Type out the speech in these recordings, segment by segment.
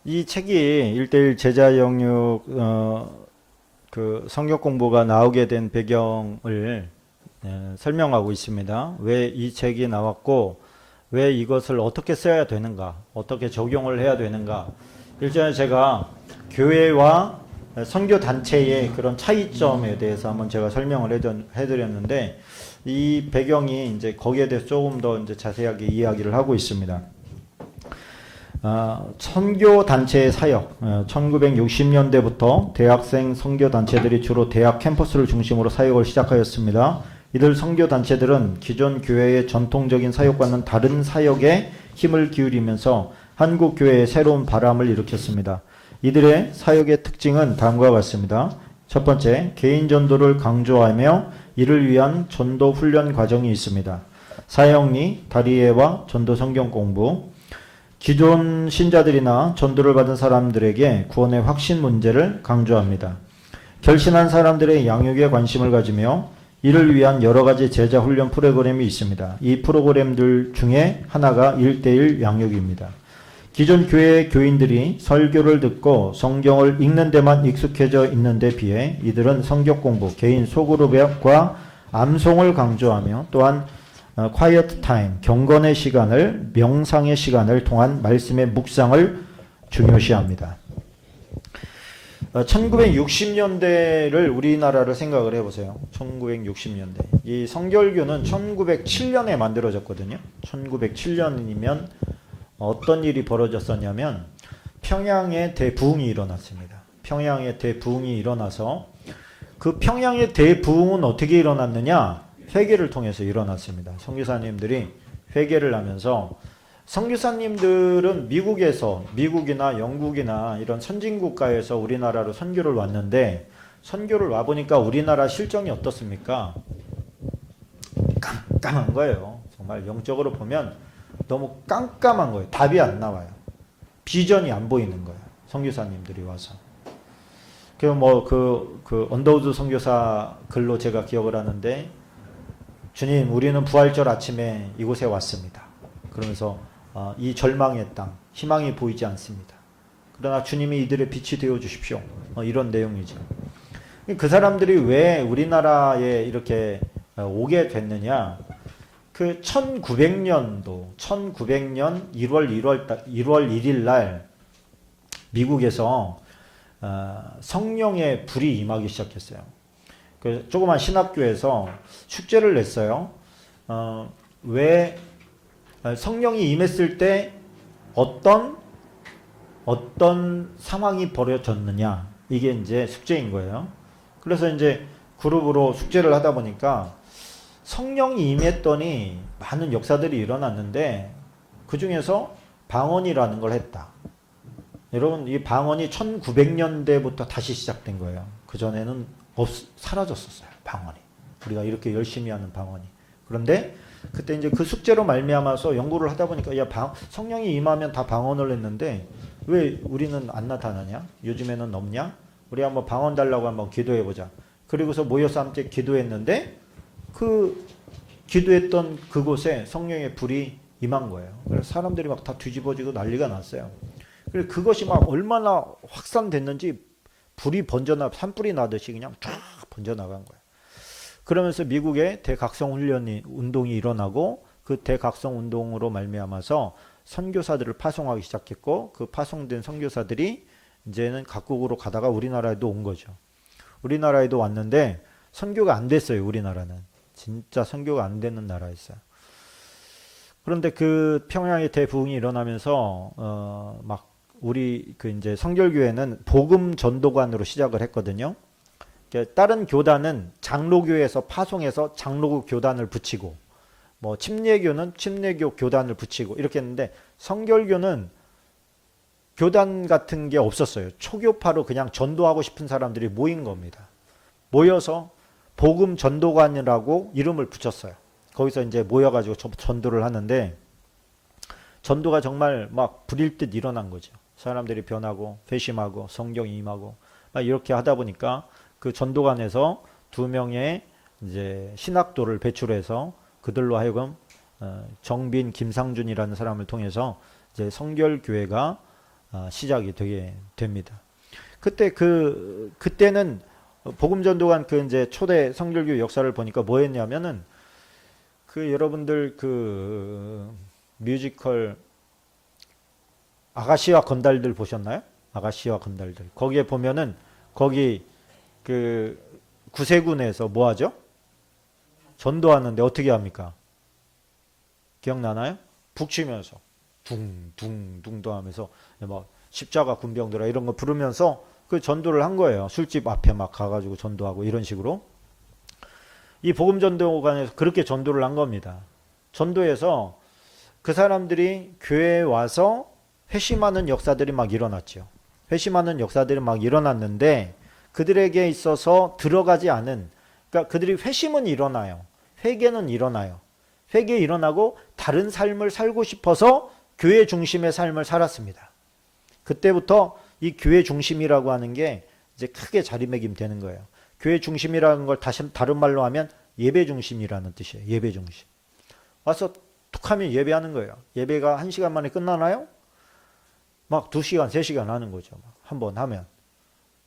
이 책이 1대1 제자 영육 그 성경 공부가 나오게 된 배경을 설명하고 있습니다. 왜 이 책이 나왔고 왜 이것을 어떻게 써야 되는가, 어떻게 적용을 해야 되는가. 일전에 제가 교회와 선교 단체의 그런 차이점에 대해서 한번 제가 설명을 해드렸는데 이 배경이 이제 거기에 대해서 조금 더 이제 자세하게 이야기를 하고 있습니다. 선교 단체의 사역, 1960년대부터 대학생 선교 단체들이 주로 대학 캠퍼스를 중심으로 사역을 시작하였습니다. 이들 선교 단체들은 기존 교회의 전통적인 사역과는 다른 사역에 힘을 기울이면서 한국 교회의 새로운 바람을 일으켰습니다. 이들의 사역의 특징은 다음과 같습니다. 첫 번째, 개인 전도를 강조하며 이를 위한 전도 훈련 과정이 있습니다. 사역리, 다리예와 전도 성경 공부, 기존 신자들이나 전도를 받은 사람들에게 구원의 확신 문제를 강조합니다. 결신한 사람들의 양육에 관심을 가지며 이를 위한 여러 가지 제자 훈련 프로그램이 있습니다. 이 프로그램들 중에 하나가 1대1 양육입니다. 기존 교회 교인들이 설교를 듣고 성경을 읽는 데만 익숙해져 있는데 비해 이들은 성경 공부, 개인 소그룹과 암송을 강조하며 또한 quiet time, 경건의 시간을, 명상의 시간을 통한 말씀의 묵상을 중요시합니다. 1960년대를 우리나라를 생각을 해보세요. 1960년대. 이 성결교는 1907년에 만들어졌거든요. 1907년이면 어떤 일이 벌어졌었냐면 평양에 대부흥이 일어났습니다. 평양에 대부흥이 일어나서 그 평양의 대부흥은 어떻게 일어났느냐? 회개를 통해서 일어났습니다. 선교사님들이 회개를 하면서 선교사님들은 미국이나 영국이나 이런 선진국가에서 우리나라로 선교를 왔는데 선교를 와보니까 우리나라 실정이 어떻습니까? 깜깜한 거예요. 정말 영적으로 보면 너무 깜깜한 거예요. 답이 안 나와요. 비전이 안 보이는 거예요. 선교사님들이 와서. 그 언더우드 선교사 글로 제가 기억을 하는데 주님, 우리는 부활절 아침에 이곳에 왔습니다. 그러면서 이 절망의 땅, 희망이 보이지 않습니다. 그러나 주님이 이들의 빛이 되어 주십시오. 이런 내용이죠. 그 사람들이 왜 우리나라에 이렇게 오게 됐느냐? 그 1900년 1월 1일 날 미국에서 성령의 불이 임하기 시작했어요. 그 조그만 신학교에서 축제를 냈어요. 왜 성령이 임했을 때 어떤 상황이 벌어졌느냐, 이게 이제 숙제인 거예요. 그래서 이제 그룹으로 숙제를 하다 보니까 성령이 임했더니 많은 역사들이 일어났는데 그 중에서 방언이라는 걸 했다. 여러분, 이 방언이 1900년대부터 다시 시작된 거예요. 그 전에는 사라졌었어요. 방언이. 우리가 이렇게 열심히 하는 방언이. 그런데 그때 이제 그 숙제로 말미암아서 연구를 하다 보니까 성령이 임하면 다 방언을 했는데 왜 우리는 안 나타나냐? 요즘에는 없냐? 우리 한번 방언 달라고 한번 기도해 보자. 그리고서 모여서 함께 기도했는데 그 기도했던 그곳에 성령의 불이 임한 거예요. 그래서 사람들이 막 다 뒤집어지고 난리가 났어요. 그래서 그것이 막 얼마나 확산됐는지 불이 산불이 나듯이 그냥 쫙 번져나간 거예요. 그러면서 미국에 대각성 운동이 일어나고 그 대각성 운동으로 말미암아서 선교사들을 파송하기 시작했고 그 파송된 선교사들이 이제는 각국으로 가다가 우리나라에도 온 거죠. 우리나라에도 왔는데 선교가 안 됐어요. 우리나라는. 진짜 선교가 안 되는 나라였어요. 그런데 그 평양의 대부흥이 일어나면서 막 우리 이제 성결교회는 복음 전도관으로 시작을 했거든요. 다른 교단은 장로교에서 파송해서 장로교 교단을 붙이고, 뭐 침례교는 침례교 교단을 붙이고 이렇게 했는데 성결교는 교단 같은 게 없었어요. 초교파로 그냥 전도하고 싶은 사람들이 모인 겁니다. 모여서 복음 전도관이라고 이름을 붙였어요. 거기서 이제 모여가지고 전도를 하는데 전도가 정말 막 불일 듯 일어난 거죠. 사람들이 변하고 회심하고 성경이 임하고 막 이렇게 하다 보니까 그 전도관에서 2명의 이제 신학도를 배출해서 그들로 하여금 정빈, 김상준이라는 사람을 통해서 이제 성결교회가 시작이 되게 됩니다. 그때는 복음 전도관 그 이제 초대 성결교 역사를 보니까 뭐였냐면은 그 여러분들 그 뮤지컬 아가씨와 건달들 보셨나요? 아가씨와 건달들. 거기에 보면은 거기 그 구세군에서 뭐 하죠? 전도하는데 어떻게 합니까? 기억나나요? 북치면서 둥둥둥도 하면서 막 십자가 군병들아 이런 거 부르면서 그 전도를 한 거예요. 술집 앞에 막 가가지고 전도하고 이런 식으로. 이 복음전도관에서 그렇게 전도를 한 겁니다. 전도해서 그 사람들이 교회에 와서 회심하는 역사들이 막 일어났죠. 회심하는 역사들이 막 일어났는데 그들에게 있어서 들어가지 않은, 그러니까 그들이 회심은 일어나요. 회개는 일어나요. 회개 일어나고 다른 삶을 살고 싶어서 교회 중심의 삶을 살았습니다. 그때부터 이 교회 중심이라고 하는 게 이제 크게 자리매김되는 거예요. 교회 중심이라는 걸 다시 다른 말로 하면 예배 중심이라는 뜻이에요. 예배 중심. 와서 툭 하면 예배하는 거예요. 예배가 1시간 만에 끝나나요? 막 2시간, 3시간 하는 거죠. 한 번 하면.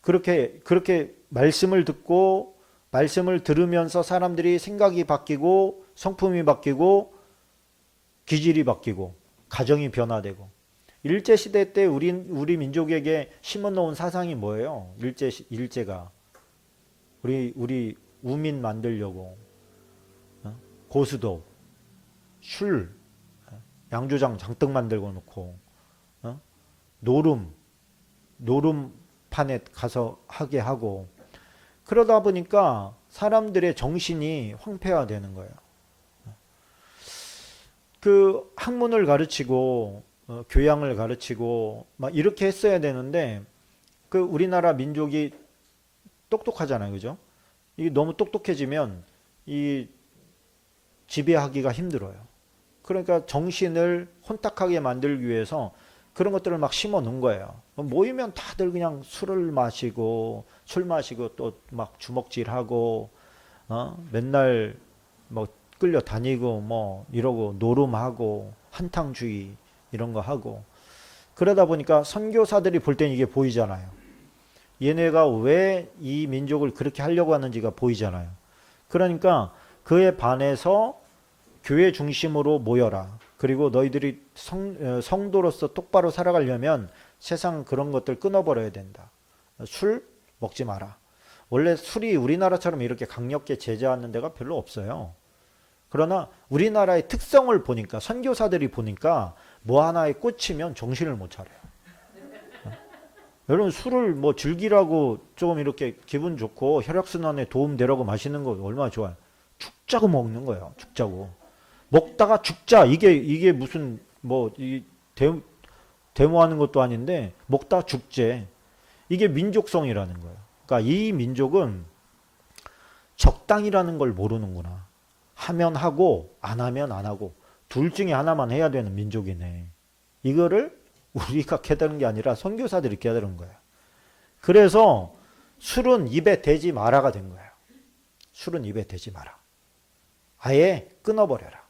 그렇게 말씀을 듣고 말씀을 들으면서 사람들이 생각이 바뀌고 성품이 바뀌고 기질이 바뀌고 가정이 변화되고. 일제시대 때 우리 민족에게 심어놓은 사상이 뭐예요? 일제가 우리 우민 만들려고 고수도 술 양조장 장떡 만들고 놓고 노름판에 가서 하게 하고 그러다 보니까 사람들의 정신이 황폐화되는 거예요. 그 학문을 가르치고 교양을 가르치고 막 이렇게 했어야 되는데 그 우리나라 민족이 똑똑하잖아요, 그죠? 이게 너무 똑똑해지면 이 지배하기가 힘들어요. 그러니까 정신을 혼탁하게 만들기 위해서 그런 것들을 막 심어 놓은 거예요. 모이면 다들 그냥 술 마시고 또 막 주먹질하고 맨날 뭐 끌려다니고 뭐 이러고 노름하고 한탕주의 이런 거 하고 그러다 보니까 선교사들이 볼 땐 이게 보이잖아요. 얘네가 왜 이 민족을 그렇게 하려고 하는지가 보이잖아요. 그러니까 그에 반해서 교회 중심으로 모여라. 그리고 너희들이 성도로서 똑바로 살아가려면 세상 그런 것들 끊어버려야 된다. 술 먹지 마라. 원래 술이 우리나라처럼 이렇게 강력하게 제재하는 데가 별로 없어요. 그러나 우리나라의 특성을 보니까 선교사들이 보니까 뭐 하나에 꽂히면 정신을 못 차려요. 여러분 술을 뭐 즐기라고 조금 이렇게 기분 좋고 혈액순환에 도움되라고 마시는 거 얼마나 좋아요. 죽자고 먹는 거예요. 죽자고. 먹다가 죽자. 이게 무슨 뭐 데모하는 것도 아닌데 먹다 죽제. 이게 민족성이라는 거예요. 그러니까 이 민족은 적당이라는 걸 모르는구나. 하면 하고 안 하면 안 하고 둘 중에 하나만 해야 되는 민족이네. 이거를 우리가 깨달은 게 아니라 선교사들이 깨달은 거예요. 그래서 술은 입에 대지 마라가 된 거예요. 술은 입에 대지 마라. 아예 끊어버려라.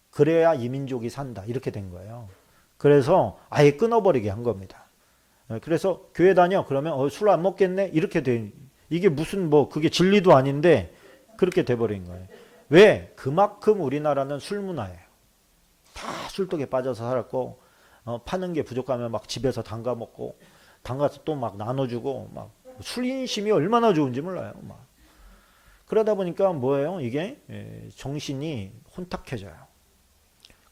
그래야 이 민족이 산다. 이렇게 된 거예요. 그래서 아예 끊어버리게 한 겁니다. 그래서 교회 다녀. 그러면 술 안 먹겠네. 이렇게 돼. 이게 무슨 뭐 그게 진리도 아닌데 그렇게 돼버린 거예요. 왜? 그만큼 우리나라는 술 문화예요. 다 술독에 빠져서 살았고 파는 게 부족하면 막 집에서 담가 먹고 담가서 또 막 나눠주고 막 술인심이 얼마나 좋은지 몰라요. 막 그러다 보니까 뭐예요? 이게 정신이 혼탁해져요.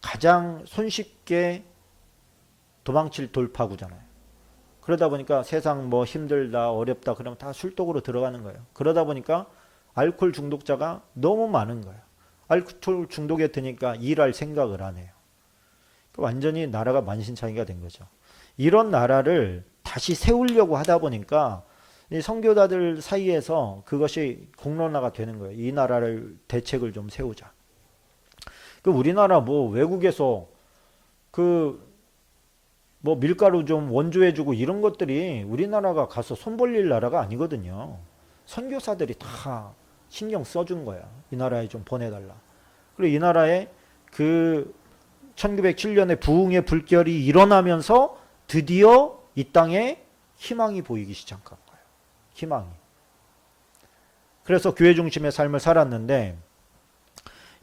가장 손쉽게 도망칠 돌파구잖아요. 그러다 보니까 세상 뭐 힘들다 어렵다 그러면 다 술독으로 들어가는 거예요. 그러다 보니까 알코올 중독자가 너무 많은 거예요. 알코올 중독에 드니까 일할 생각을 안 해요. 완전히 나라가 만신창이가 된 거죠. 이런 나라를 다시 세우려고 하다 보니까 이 선교사들 사이에서 그것이 공론화가 되는 거예요. 이 나라를 대책을 좀 세우자. 그 우리나라 뭐 외국에서 그 뭐 밀가루 좀 원조해주고 이런 것들이 우리나라가 가서 손 벌릴 나라가 아니거든요. 선교사들이 다 신경 써준 거야. 이 나라에 좀 보내달라. 그리고 이 나라에 그 1907년에 부흥의 불결이 일어나면서 드디어 이 땅에 희망이 보이기 시작한 거예요. 희망이. 그래서 교회 중심의 삶을 살았는데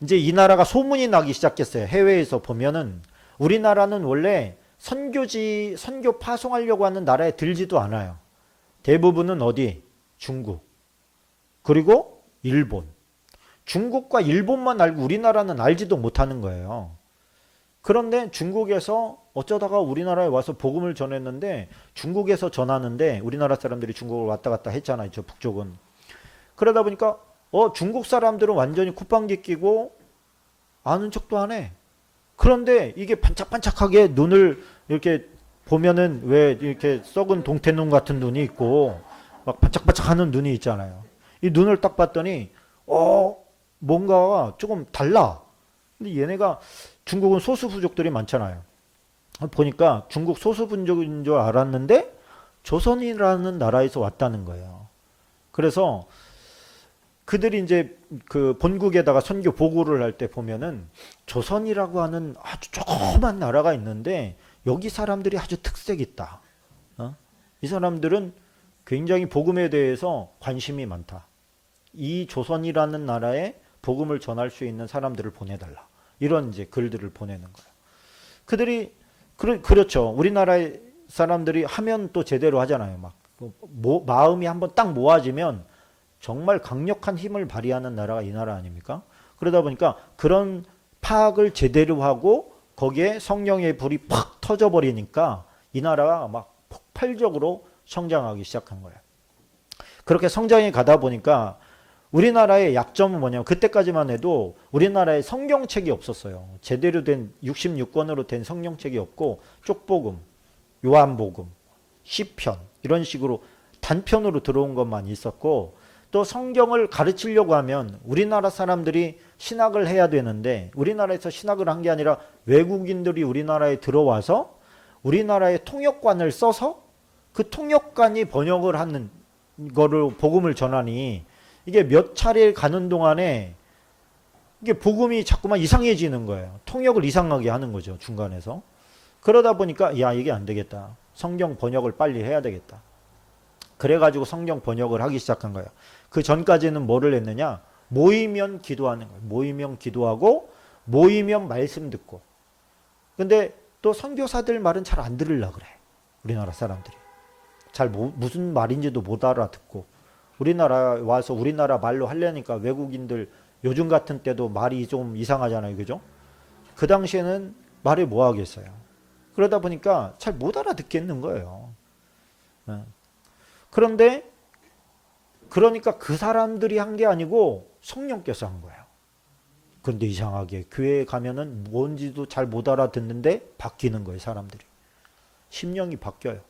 이제 이 나라가 소문이 나기 시작했어요. 해외에서 보면은 우리나라는 원래 선교 파송하려고 하는 나라에 들지도 않아요. 대부분은 어디? 중국. 그리고 일본. 중국과 일본만 알고 우리나라는 알지도 못하는 거예요. 그런데 중국에서 어쩌다가 우리나라에 와서 복음을 전했는데 중국에서 전하는데 우리나라 사람들이 중국을 왔다 갔다 했잖아요. 저 북쪽은. 그러다 보니까 중국 사람들은 완전히 콧방귀 끼고 아는 척도 안 해. 그런데 이게 반짝반짝하게 눈을 이렇게 보면은 왜 이렇게 썩은 동태눈 같은 눈이 있고 막 반짝반짝하는 눈이 있잖아요. 이 눈을 딱 봤더니 뭔가 조금 달라. 근데 얘네가 중국은 소수부족들이 많잖아요. 보니까 중국 소수부족인 줄 알았는데 조선이라는 나라에서 왔다는 거예요. 그래서 그들이 이제 그 본국에다가 선교 보고를 할 때 보면은 조선이라고 하는 아주 조그만 나라가 있는데 여기 사람들이 아주 특색이 있다. 이 사람들은 굉장히 복음에 대해서 관심이 많다. 이 조선이라는 나라에 복음을 전할 수 있는 사람들을 보내달라. 이런 이제 글들을 보내는 거예요. 그들이 그렇죠. 우리나라의 사람들이 하면 또 제대로 하잖아요. 막 마음이 한번 딱 모아지면 정말 강력한 힘을 발휘하는 나라가 이 나라 아닙니까? 그러다 보니까 그런 파악을 제대로 하고 거기에 성령의 불이 팍 터져버리니까 이 나라가 막 폭발적으로 성장하기 시작한 거예요. 그렇게 성장해 가다 보니까 우리나라의 약점은 뭐냐면 그때까지만 해도 우리나라에 성경책이 없었어요. 제대로 된 66권으로 된 성경책이 없고 쪽복음, 요한복음, 시편 이런 식으로 단편으로 들어온 것만 있었고 또 성경을 가르치려고 하면 우리나라 사람들이 신학을 해야 되는데 우리나라에서 신학을 한 게 아니라 외국인들이 우리나라에 들어와서 우리나라의 통역관을 써서 그 통역관이 번역을 하는 거를 복음을 전하니 이게 몇 차례 가는 동안에 이게 복음이 자꾸만 이상해지는 거예요. 통역을 이상하게 하는 거죠. 중간에서. 그러다 보니까 야 이게 안 되겠다. 성경 번역을 빨리 해야 되겠다. 그래가지고 성경 번역을 하기 시작한 거예요. 그 전까지는 뭐를 했느냐? 모이면 기도하는 거예요. 모이면 기도하고 모이면 말씀 듣고. 근데 또 선교사들 말은 잘 안 들으려고 그래. 우리나라 사람들이. 잘 무슨 말인지도 못 알아듣고. 우리나라 와서 우리나라 말로 하려니까 외국인들 요즘 같은 때도 말이 좀 이상하잖아요. 그죠? 그 당시에는 말을 뭐 하겠어요. 그러다 보니까 잘 못 알아듣겠는 거예요. 그런데 그러니까 그 사람들이 한 게 아니고 성령께서 한 거예요. 그런데 이상하게 교회에 가면은 뭔지도 잘 못 알아듣는데 바뀌는 거예요. 사람들이. 심령이 바뀌어요.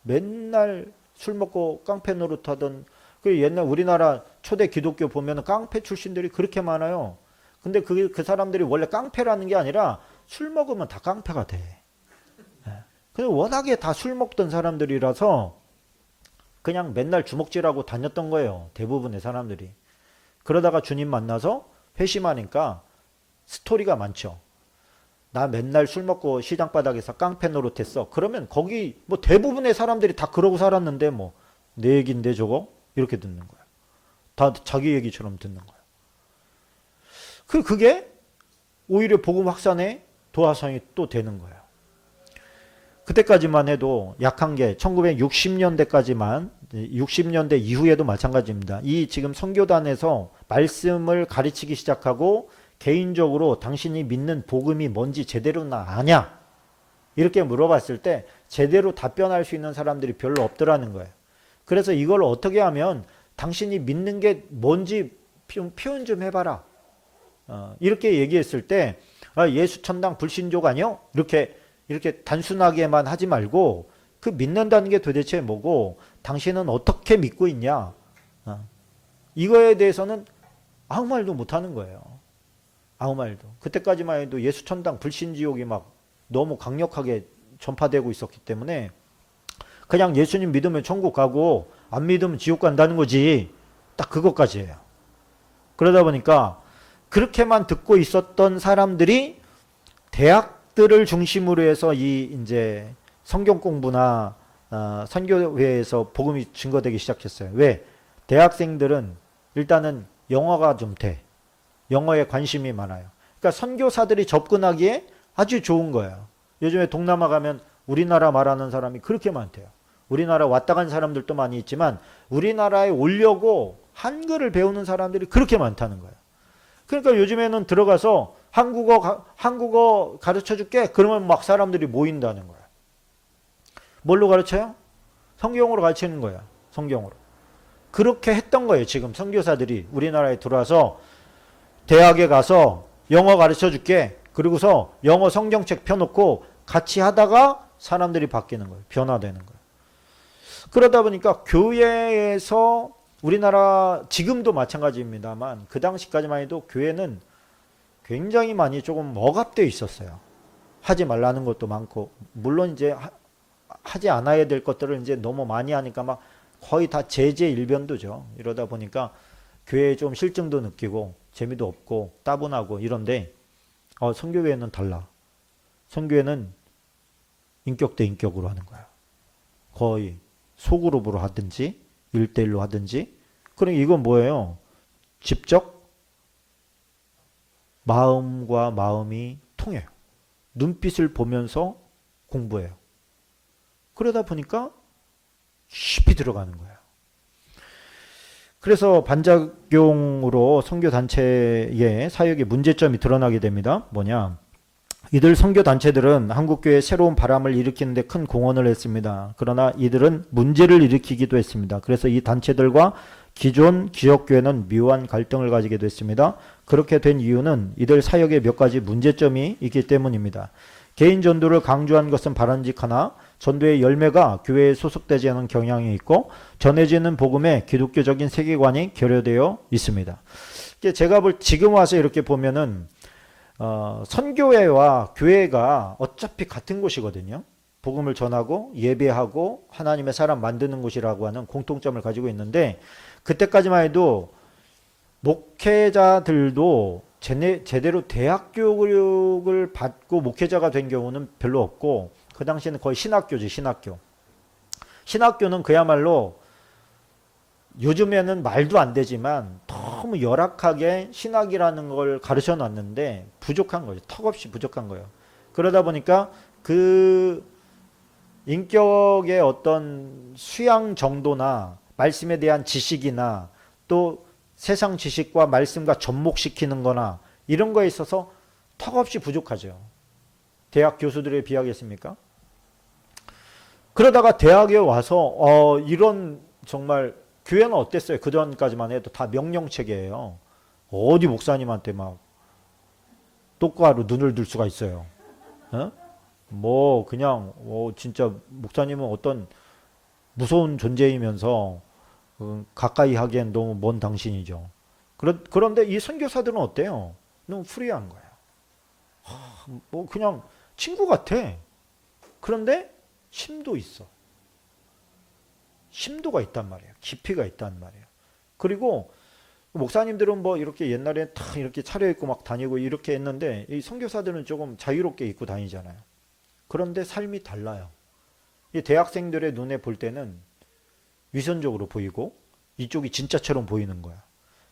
맨날 술 먹고 깡패 노릇하던 그 옛날 우리나라 초대 기독교 보면은 깡패 출신들이 그렇게 많아요. 근데 그 사람들이 원래 깡패라는 게 아니라 술 먹으면 다 깡패가 돼. 근데 워낙에 다 술 먹던 사람들이라서 그냥 맨날 주먹질하고 다녔던 거예요. 대부분의 사람들이. 그러다가 주님 만나서 회심하니까 스토리가 많죠. 나 맨날 술 먹고 시장 바닥에서 깡패 노릇했어. 그러면 거기 뭐 대부분의 사람들이 다 그러고 살았는데 뭐 내 얘기인데 저거? 이렇게 듣는 거예요. 다 자기 얘기처럼 듣는 거예요. 그게 오히려 복음 확산의 도화선이 또 되는 거예요. 그때까지만 해도 약한 게 1960년대까지만 60년대 이후에도 마찬가지입니다. 이 지금 선교단에서 말씀을 가르치기 시작하고 개인적으로 당신이 믿는 복음이 뭔지 제대로 아냐? 이렇게 물어봤을 때 제대로 답변할 수 있는 사람들이 별로 없더라는 거예요. 그래서 이걸 어떻게 하면 당신이 믿는 게 뭔지 표현 좀 해봐라. 이렇게 얘기했을 때 예수 천당 불신족 아니요? 이렇게 단순하게만 하지 말고 그 믿는다는 게 도대체 뭐고 당신은 어떻게 믿고 있냐? 이거에 대해서는 아무 말도 못하는 거예요. 아무 말도. 그때까지만 해도 예수 천당 불신지옥이 막 너무 강력하게 전파되고 있었기 때문에 그냥 예수님 믿으면 천국 가고 안 믿으면 지옥 간다는 거지. 딱 그것까지예요. 그러다 보니까 그렇게만 듣고 있었던 사람들이 대학들을 중심으로 해서 이 이제 성경 공부나 선교회에서 복음이 증거되기 시작했어요. 왜? 대학생들은 일단은 영어가 좀 돼. 영어에 관심이 많아요. 그러니까 선교사들이 접근하기에 아주 좋은 거예요. 요즘에 동남아 가면 우리나라 말하는 사람이 그렇게 많대요. 우리나라 왔다 간 사람들도 많이 있지만 우리나라에 오려고 한글을 배우는 사람들이 그렇게 많다는 거예요. 그러니까 요즘에는 들어가서 한국어 가르쳐 줄게. 그러면 막 사람들이 모인다는 거예요. 뭘로 가르쳐요? 성경으로 가르치는 거예요. 성경으로. 그렇게 했던 거예요. 지금 선교사들이 우리나라에 들어와서 대학에 가서 영어 가르쳐 줄게. 그리고서 영어 성경책 펴놓고 같이 하다가 사람들이 바뀌는 거예요. 변화되는 거예요. 그러다 보니까 교회에서 우리나라 지금도 마찬가지입니다만 그 당시까지만 해도 교회는 굉장히 많이 조금 억압되어 있었어요. 하지 말라는 것도 많고 물론 이제 하지 않아야 될 것들을 이제 너무 많이 하니까 막 거의 다 제재 일변도죠. 이러다 보니까 교회에 좀 실증도 느끼고 재미도 없고 따분하고 이런데 선교회는 달라. 선교회는 인격 대 인격으로 하는 거야. 거의 소그룹으로 하든지 1대1로 하든지. 그러니까 이건 뭐예요? 직접 마음과 마음이 통해요. 눈빛을 보면서 공부해요. 그러다 보니까 깊이 들어가는 거예요. 그래서 반작용으로 선교단체의 사역의 문제점이 드러나게 됩니다. 뭐냐? 이들 선교단체들은 한국교회에 새로운 바람을 일으키는 데 큰 공헌을 했습니다. 그러나 이들은 문제를 일으키기도 했습니다. 그래서 이 단체들과 기존 기업교회는 묘한 갈등을 가지게 됐습니다. 그렇게 된 이유는 이들 사역에 몇 가지 문제점이 있기 때문입니다. 개인 전도를 강조한 것은 바람직하나 전도의 열매가 교회에 소속되지 않은 경향이 있고 전해지는 복음에 기독교적인 세계관이 결여되어 있습니다. 제가 지금 와서 이렇게 보면은 선교회와 교회가 어차피 같은 곳이거든요. 복음을 전하고 예배하고 하나님의 사람 만드는 곳이라고 하는 공통점을 가지고 있는데 그때까지만 해도 목회자들도 제대로 대학 교육을 받고 목회자가 된 경우는 별로 없고 그 당시에는 거의 신학교지 신학교. 신학교는 그야말로 요즘에는 말도 안 되지만 너무 열악하게 신학이라는 걸 가르쳐 놨는데 부족한 거죠. 턱없이 부족한 거예요. 그러다 보니까 그 인격의 어떤 수양 정도나 말씀에 대한 지식이나 또 세상 지식과 말씀과 접목시키는 거나 이런 거에 있어서 턱없이 부족하죠. 대학 교수들에 비하겠습니까? 그러다가 대학에 와서 이런 정말 교회는 어땠어요? 그전까지만 해도 다 명령체계예요. 어디 목사님한테 막 똑바로 눈을 들 수가 있어요. 뭐 그냥 진짜 목사님은 어떤 무서운 존재이면서 가까이 하기엔 너무 먼 당신이죠. 그런데 이 선교사들은 어때요? 너무 프리한 거예요. 뭐 그냥 친구 같아. 그런데 심도 있어. 심도가 있단 말이에요. 깊이가 있단 말이에요. 그리고 목사님들은 뭐 이렇게 옛날에 탁 이렇게 차려입고 막 다니고 이렇게 했는데 이 선교사들은 조금 자유롭게 입고 다니잖아요. 그런데 삶이 달라요. 이 대학생들의 눈에 볼 때는 위선적으로 보이고 이쪽이 진짜처럼 보이는 거야.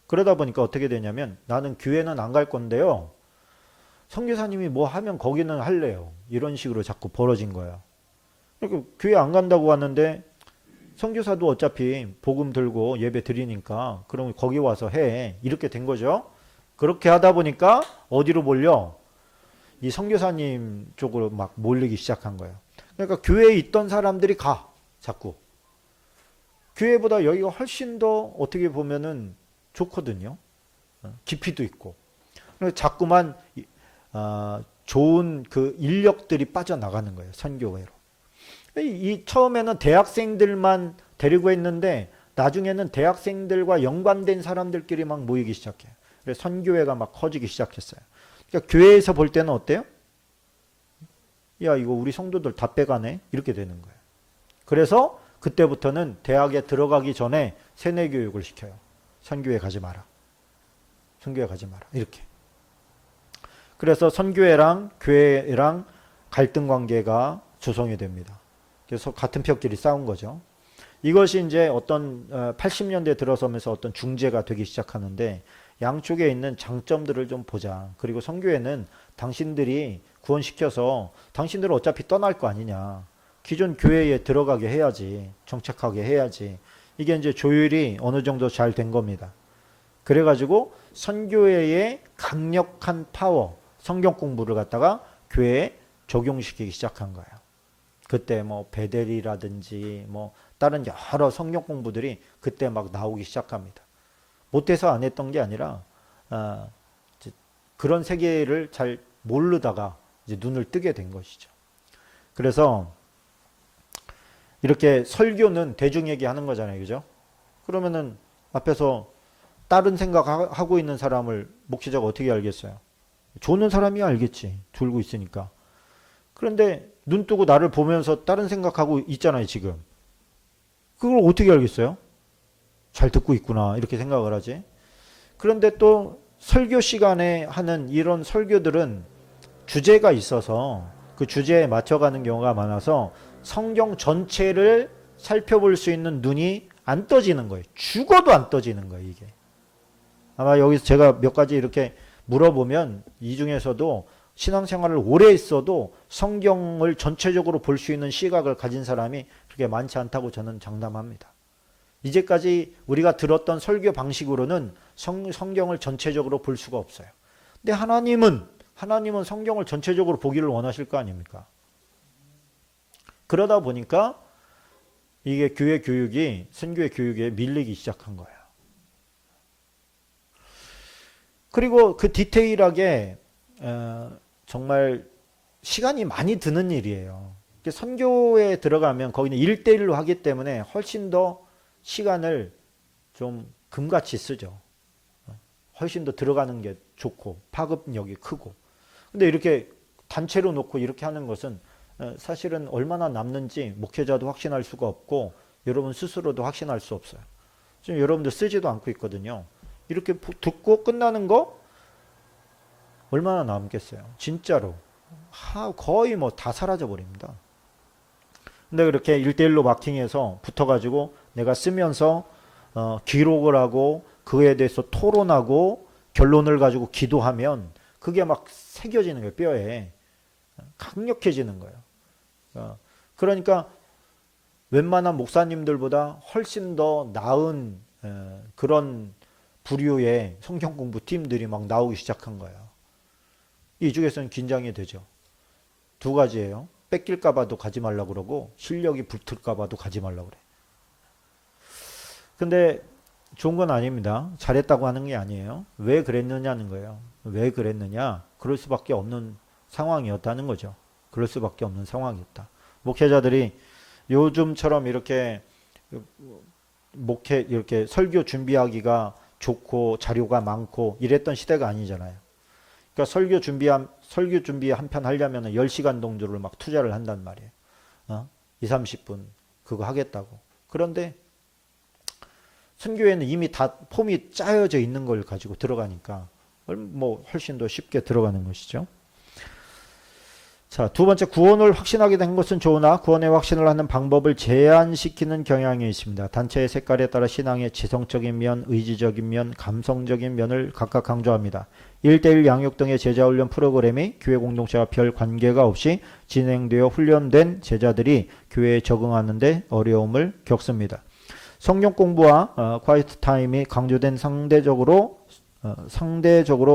그러다 보니까 어떻게 되냐면 나는 교회는 안 갈 건데요. 선교사님이 뭐 하면 거기는 할래요. 이런 식으로 자꾸 벌어진 거야. 그러니까 교회 안 간다고 하는데 선교사도 어차피 복음 들고 예배 드리니까 그럼 거기 와서 해. 이렇게 된 거죠. 그렇게 하다 보니까 어디로 몰려? 이 선교사님 쪽으로 막 몰리기 시작한 거예요. 그러니까 교회에 있던 사람들이 가. 자꾸. 교회보다 여기가 훨씬 더 어떻게 보면은 좋거든요. 깊이도 있고. 그래서 자꾸만 좋은 그 인력들이 빠져나가는 거예요. 선교회로. 처음에는 대학생들만 데리고 했는데 나중에는 대학생들과 연관된 사람들끼리 막 모이기 시작해요. 그래서 선교회가 막 커지기 시작했어요. 그러니까 교회에서 볼 때는 어때요? 야, 이거 우리 성도들 다 빼가네? 이렇게 되는 거예요. 그래서 그때부터는 대학에 들어가기 전에 세뇌 교육을 시켜요. 선교회 가지 마라. 선교회 가지 마라. 이렇게. 그래서 선교회랑 교회랑 갈등 관계가 조성이 됩니다. 그래서 같은 편끼리 싸운 거죠. 이것이 이제 어떤 80년대 들어서면서 어떤 중재가 되기 시작하는데 양쪽에 있는 장점들을 좀 보자. 그리고 선교회는 당신들이 구원시켜서 당신들은 어차피 떠날 거 아니냐. 기존 교회에 들어가게 해야지. 정착하게 해야지. 이게 이제 조율이 어느 정도 잘 된 겁니다. 그래가지고 선교회의 강력한 파워, 성경 공부를 갖다가 교회에 적용시키기 시작한 거예요. 그때 뭐 베델이라든지 뭐 다른 여러 성경 공부들이 그때 막 나오기 시작합니다. 못해서 안 했던 게 아니라 그런 세계를 잘 모르다가 이제 눈을 뜨게 된 것이죠. 그래서 이렇게 설교는 대중에게 하는 거잖아요, 그죠? 그러면은 앞에서 다른 생각하고 있는 사람을 목회자가 어떻게 알겠어요? 조는 사람이 알겠지, 들고 있으니까. 그런데 눈 뜨고 나를 보면서 다른 생각하고 있잖아요, 지금. 그걸 어떻게 알겠어요? 잘 듣고 있구나, 이렇게 생각을 하지. 그런데 또 설교 시간에 하는 이런 설교들은 주제가 있어서 그 주제에 맞춰가는 경우가 많아서 성경 전체를 살펴볼 수 있는 눈이 안 떠지는 거예요. 죽어도 안 떠지는 거예요, 이게. 아마 여기서 제가 몇 가지 이렇게 물어보면 이 중에서도 신앙생활을 오래 했어도 성경을 전체적으로 볼 수 있는 시각을 가진 사람이 그렇게 많지 않다고 저는 장담합니다. 이제까지 우리가 들었던 설교 방식으로는 성경을 전체적으로 볼 수가 없어요. 근데 하나님은 성경을 전체적으로 보기를 원하실 거 아닙니까? 그러다 보니까 이게 교회 교육이 선교의 교육에 밀리기 시작한 거예요. 그리고 그 디테일하게 정말 시간이 많이 드는 일이에요. 선교에 들어가면 거기는 1대1로 하기 때문에 훨씬 더 시간을 좀 금같이 쓰죠. 훨씬 더 들어가는 게 좋고 파급력이 크고. 근데 이렇게 단체로 놓고 이렇게 하는 것은 사실은 얼마나 남는지 목회자도 확신할 수가 없고 여러분 스스로도 확신할 수 없어요. 지금 여러분들 쓰지도 않고 있거든요. 이렇게 듣고 끝나는 거 얼마나 남겠어요? 진짜로 거의 뭐 다 사라져 버립니다. 근데 그렇게 1대1로 마킹해서 붙어가지고 내가 쓰면서 기록을 하고 그에 대해서 토론하고 결론을 가지고 기도하면 그게 막 새겨지는 거예요. 뼈에 강력해지는 거예요. 그러니까 웬만한 목사님들보다 훨씬 더 나은 그런 부류의 성경 공부 팀들이 막 나오기 시작한 거예요. 이 중에서는 긴장이 되죠. 두 가지예요. 뺏길까 봐도 가지 말라고 그러고 실력이 붙을까 봐도 가지 말라고 그래. 근데 좋은 건 아닙니다. 잘했다고 하는 게 아니에요. 왜 그랬느냐는 거예요. 왜 그랬느냐? 그럴 수밖에 없는 상황이었다는 거죠. 그럴 수밖에 없는 상황이었다. 목회자들이 요즘처럼 이렇게 이렇게 설교 준비하기가 좋고 자료가 많고 이랬던 시대가 아니잖아요. 그러니까 설교 준비 한 편 하려면 10시간 정도를 막 투자를 한단 말이에요. 2, 30분 그거 하겠다고. 그런데 선교회는 이미 다 폼이 짜여져 있는 걸 가지고 들어가니까 뭐 훨씬 더 쉽게 들어가는 것이죠. 자, 두 번째, 구원을 확신하게 된 것은 좋으나 구원의 확신을 하는 방법을 제한시키는 경향이 있습니다. 단체의 색깔에 따라 신앙의 지성적인 면, 의지적인 면, 감성적인 면을 각각 강조합니다. 1대1 양육 등의 제자훈련 프로그램이 교회 공동체와 별 관계가 없이 진행되어 훈련된 제자들이 교회에 적응하는 데 어려움을 겪습니다. 성경 공부와 콰이트 타임이 강조된 상대적으로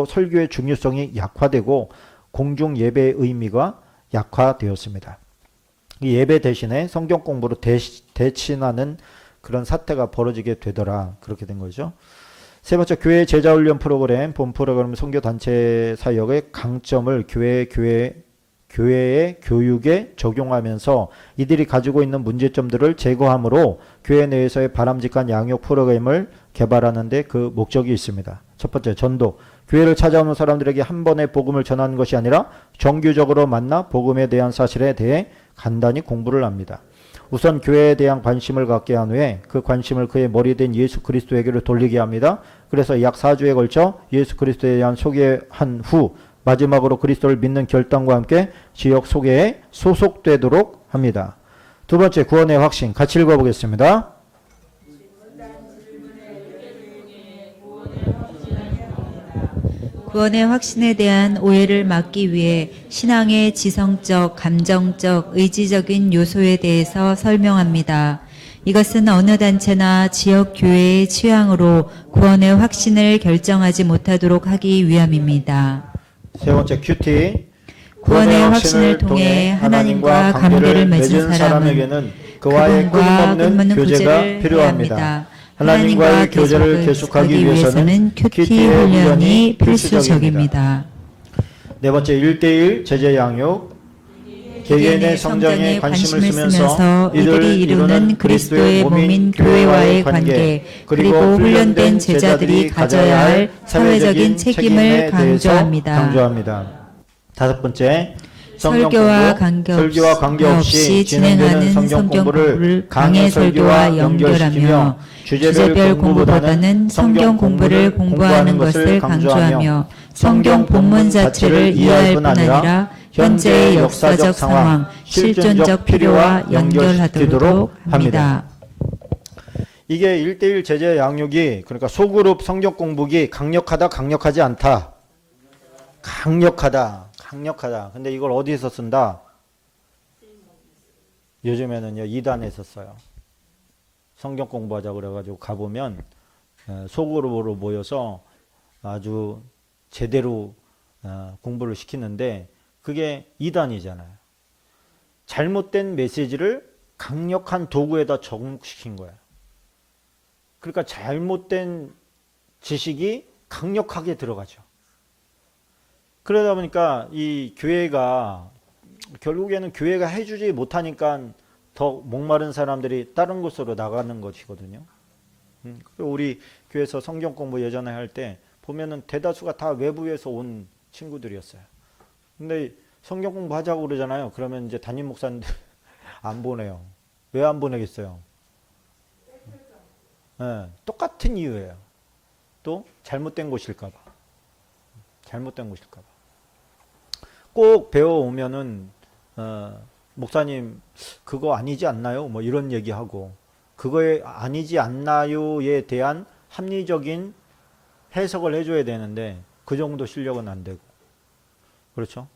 설교의 중요성이 약화되고 공중 예배의 의미가 약화되었습니다. 이 예배 대신에 성경 공부로 대신하는 그런 사태가 벌어지게 되더라. 그렇게 된 거죠. 세 번째, 교회 제자훈련 프로그램, 본 프로그램 선교단체 사역의 강점을 교회의 교육에 적용하면서 이들이 가지고 있는 문제점들을 제거함으로 교회 내에서의 바람직한 양육 프로그램을 개발하는 데 그 목적이 있습니다. 첫 번째, 전도. 교회를 찾아오는 사람들에게 한 번에 복음을 전하는 것이 아니라 정규적으로 만나 복음에 대한 사실에 대해 간단히 공부를 합니다. 우선 교회에 대한 관심을 갖게 한 후에 그 관심을 그의 머리 된 예수 그리스도에게로 돌리게 합니다. 그래서 약 4주에 걸쳐 예수 그리스도에 대한 소개한 후 마지막으로 그리스도를 믿는 결단과 함께 지역 소개에 소속되도록 합니다. 두 번째 구원의 확신 같이 읽어보겠습니다. 구원의 확신에 대한 오해를 막기 위해 신앙의 지성적, 감정적, 의지적인 요소에 대해서 설명합니다. 이것은 어느 단체나 지역 교회의 취향으로 구원의 확신을 결정하지 못하도록 하기 위함입니다. 세 번째 큐티. 구원의 확신을 통해 하나님과 관계를 맺은 사람에게는 그와의 끊임없는 교제가 필요합니다. 하나님과의 교제를 계속하기 위해서는 큐티 훈련이 필수적입니다. 네 번째 1대1 제재 양육. 개개인의 성장에 관심을 쓰면서 이들이 이루는 그리스도의 몸인 교회와의 관계, 그리고 훈련된 제자들이 가져야 할 사회적인 책임을 강조합니다. 다섯 번째, 설교와 관계없이 진행하는 성경 공부를 강해 설교와 연결하며 주제별 공부보다는 성경 공부를 공부하는 것을 강조하며 성경 본문 자체를 이해할 뿐 아니라 현재의 역사적 상황, 실존적 필요와 연결하도록 합니다. 이게 1대1 제재 양육이 그러니까 소그룹 성경 공부기 강력하다, 강력하지 않다. 강력하다. 근데 이걸 어디서 쓴다? 요즘에는요 2단에서 써요. 성경 공부하자 그래가지고 가보면 소그룹으로 모여서 아주 제대로 공부를 시키는데 그게 2단이잖아요. 잘못된 메시지를 강력한 도구에다 접목시킨 거예요. 그러니까 잘못된 지식이 강력하게 들어가죠. 그러다 보니까 이 교회가 결국에는 교회가 해주지 못하니까 더 목마른 사람들이 다른 곳으로 나가는 것이거든요. 우리 교회에서 성경 공부 예전에 할 때 보면은 대다수가 다 외부에서 온 친구들이었어요. 근데 성경 공부 하자고 그러잖아요. 그러면 이제 담임 목사님들 안 보내요. 왜 안 보내겠어요? 네, 똑같은 이유예요. 또 잘못된 곳일까봐. 꼭 배워오면은 목사님 그거 아니지 않나요? 뭐 이런 얘기하고 그거에 아니지 않나요에 대한 합리적인 해석을 해줘야 되는데 그 정도 실력은 안 되고 그렇죠?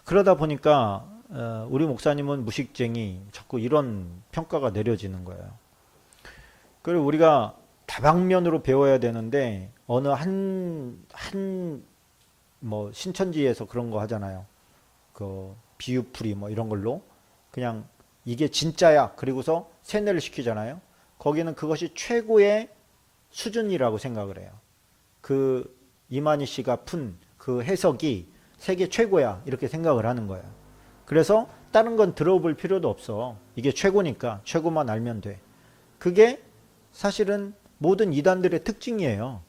그러다 보니까 우리 목사님은 무식쟁이 자꾸 이런 평가가 내려지는 거예요. 그리고 우리가 다방면으로 배워야 되는데 어느 뭐 신천지에서 그런 거 하잖아요. 그 비유풀이 뭐 이런 걸로 그냥 이게 진짜야. 그리고서 세뇌를 시키잖아요. 거기는 그것이 최고의 수준이라고 생각을 해요. 그 이만희 씨가 푼 그 해석이 세계 최고야. 이렇게 생각을 하는 거예요. 그래서 다른 건 들어볼 필요도 없어. 이게 최고니까 최고만 알면 돼. 그게 사실은 모든 이단들의 특징이에요.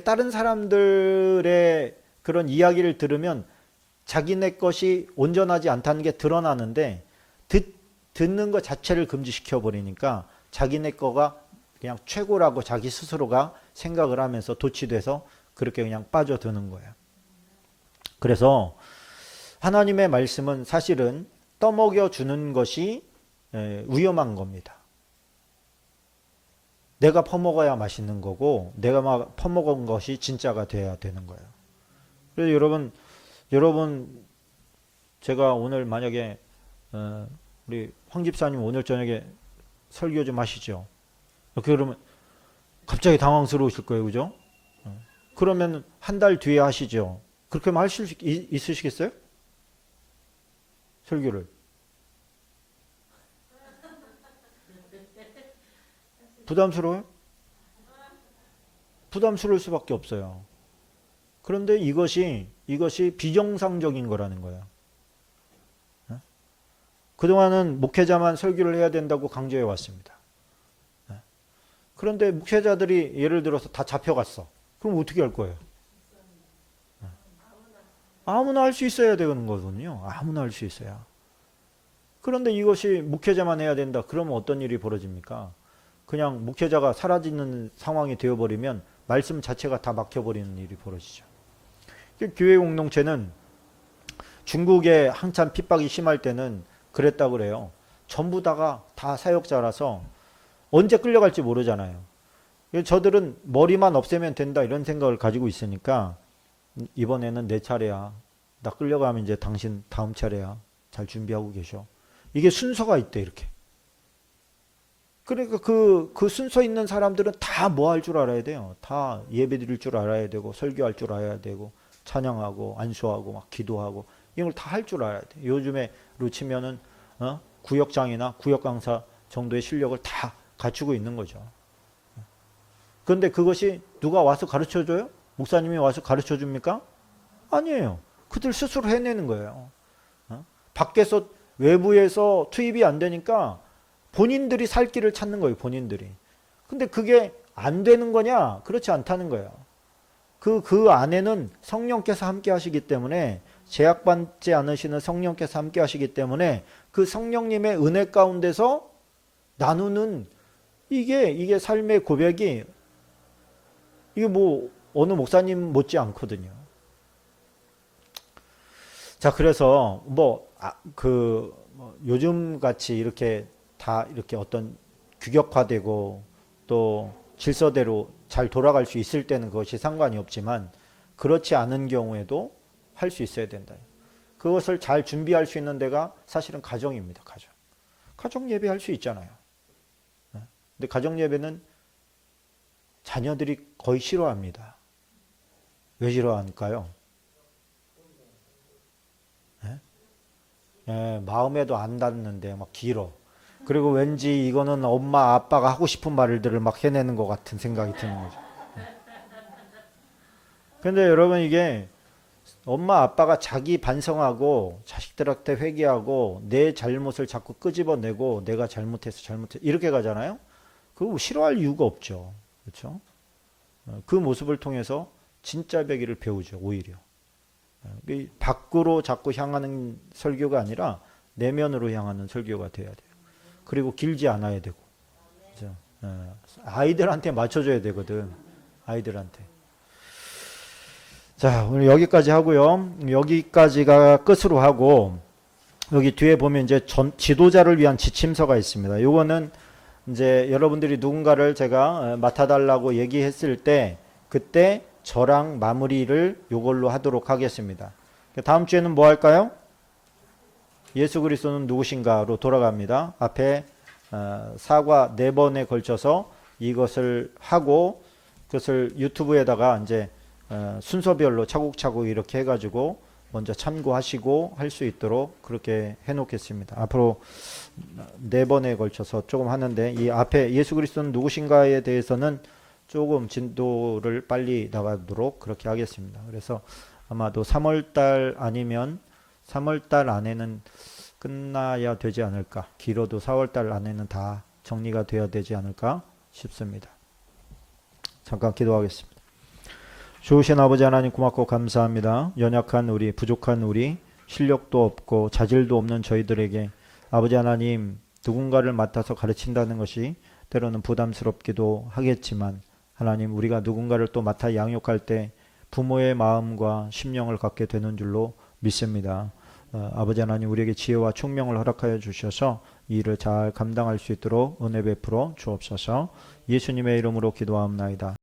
다른 사람들의 그런 이야기를 들으면 자기네 것이 온전하지 않다는 게 드러나는데 듣는 것 자체를 금지시켜 버리니까 자기네 거가 그냥 최고라고 자기 스스로가 생각을 하면서 도취돼서 그렇게 그냥 빠져드는 거예요. 그래서 하나님의 말씀은 사실은 떠먹여 주는 것이 위험한 겁니다. 내가 퍼먹어야 맛있는 거고 내가 막 퍼먹은 것이 진짜가 돼야 되는 거예요. 그래서 여러분 제가 오늘 만약에 우리 황 집사님 오늘 저녁에 설교 좀 하시죠. 이렇게 그러면 갑자기 당황스러우실 거예요. 그죠? 그러면 한 달 뒤에 하시죠. 그렇게만 하실 수 있으시겠어요? 설교를. 부담스러워요? 부담스러울 수밖에 없어요. 그런데 이것이 비정상적인 거라는 거예요. 그동안은 목회자만 설교를 해야 된다고 강조해 왔습니다. 그런데 목회자들이 예를 들어서 다 잡혀갔어. 그럼 어떻게 할 거예요? 아무나 할 수 있어야 되는 거거든요. 아무나 할 수 있어야. 그런데 이것이 목회자만 해야 된다. 그러면 어떤 일이 벌어집니까? 그냥 목회자가 사라지는 상황이 되어버리면 말씀 자체가 다 막혀버리는 일이 벌어지죠. 교회 공동체는 중국에 한참 핍박이 심할 때는 그랬다고 그래요. 전부 다가 다 사역자라서 언제 끌려갈지 모르잖아요. 저들은 머리만 없애면 된다 이런 생각을 가지고 있으니까 이번에는 내 차례야. 나 끌려가면 이제 당신 다음 차례야. 잘 준비하고 계셔. 이게 순서가 있대 이렇게. 그러니까 그 순서 있는 사람들은 다 뭐 할 줄 알아야 돼요. 다 예배 드릴 줄 알아야 되고 설교할 줄 알아야 되고 찬양하고 안수하고 막 기도하고 이걸 다 할 줄 알아야 돼. 요즘에로 치면은 구역장이나 구역 강사 정도의 실력을 다 갖추고 있는 거죠. 그런데 그것이 누가 와서 가르쳐 줘요? 목사님이 와서 가르쳐 줍니까? 아니에요. 그들 스스로 해내는 거예요. 밖에서 외부에서 투입이 안 되니까 본인들이 살 길을 찾는 거예요. 본인들이. 근데 그게 안 되는 거냐? 그렇지 않다는 거예요. 그 안에는 성령께서 함께 하시기 때문에 제약받지 않으시는 성령께서 함께 하시기 때문에 그 성령님의 은혜 가운데서 나누는 이게 삶의 고백이 이게 뭐 어느 목사님 못지 않거든요. 자, 그래서 요즘 같이 이렇게 다 이렇게 어떤 규격화되고 또 질서대로 잘 돌아갈 수 있을 때는 그것이 상관이 없지만 그렇지 않은 경우에도 할 수 있어야 된다. 그것을 잘 준비할 수 있는 데가 사실은 가정입니다. 가정 예배 할 수 있잖아요. 근데 가정 예배는 자녀들이 거의 싫어합니다. 왜 싫어할까요? 마음에도 안 닿는데 막 길어. 그리고 왠지 이거는 엄마 아빠가 하고 싶은 말들을 막 해내는 것 같은 생각이 드는 거죠. 근데 여러분 이게 엄마 아빠가 자기 반성하고 자식들한테 회개하고 내 잘못을 자꾸 끄집어내고 내가 잘못해서 이렇게 가잖아요. 그거 싫어할 이유가 없죠. 그렇죠? 그 모습을 통해서 진짜 배기를 배우죠. 오히려. 밖으로 자꾸 향하는 설교가 아니라 내면으로 향하는 설교가 돼야 돼요. 그리고 길지 않아야 되고. 그렇죠? 아이들한테 맞춰줘야 되거든. 아이들한테. 자, 오늘 여기까지 하고요. 여기까지가 끝으로 하고 여기 뒤에 보면 이제 지도자를 위한 지침서가 있습니다. 요거는 이제 여러분들이 누군가를 제가 맡아달라고 얘기했을 때 그때 저랑 마무리를 요걸로 하도록 하겠습니다. 다음 주에는 뭐 할까요? 예수 그리스도는 누구신가로 돌아갑니다. 앞에 사과 4번에 걸쳐서 이것을 하고 그것을 유튜브에다가 이제 순서별로 차곡차곡 이렇게 해가지고 먼저 참고하시고 할 수 있도록 그렇게 해놓겠습니다. 앞으로 4번에 걸쳐서 조금 하는데 이 앞에 예수 그리스도는 누구신가에 대해서는 조금 진도를 빨리 나가도록 그렇게 하겠습니다. 그래서 아마도 3월달 아니면 3월달 안에는 끝나야 되지 않을까. 길어도 4월달 안에는 다 정리가 되어야 되지 않을까 싶습니다. 잠깐 기도하겠습니다. 좋으신 아버지 하나님 고맙고 감사합니다. 연약한 우리, 부족한 우리, 실력도 없고 자질도 없는 저희들에게 아버지 하나님 누군가를 맡아서 가르친다는 것이 때로는 부담스럽기도 하겠지만 하나님 우리가 누군가를 또 맡아 양육할 때 부모의 마음과 심령을 갖게 되는 줄로 믿습니다. 아버지 하나님 우리에게 지혜와 총명을 허락하여 주셔서 이 일을 잘 감당할 수 있도록 은혜 베풀어 주옵소서. 예수님의 이름으로 기도하옵나이다.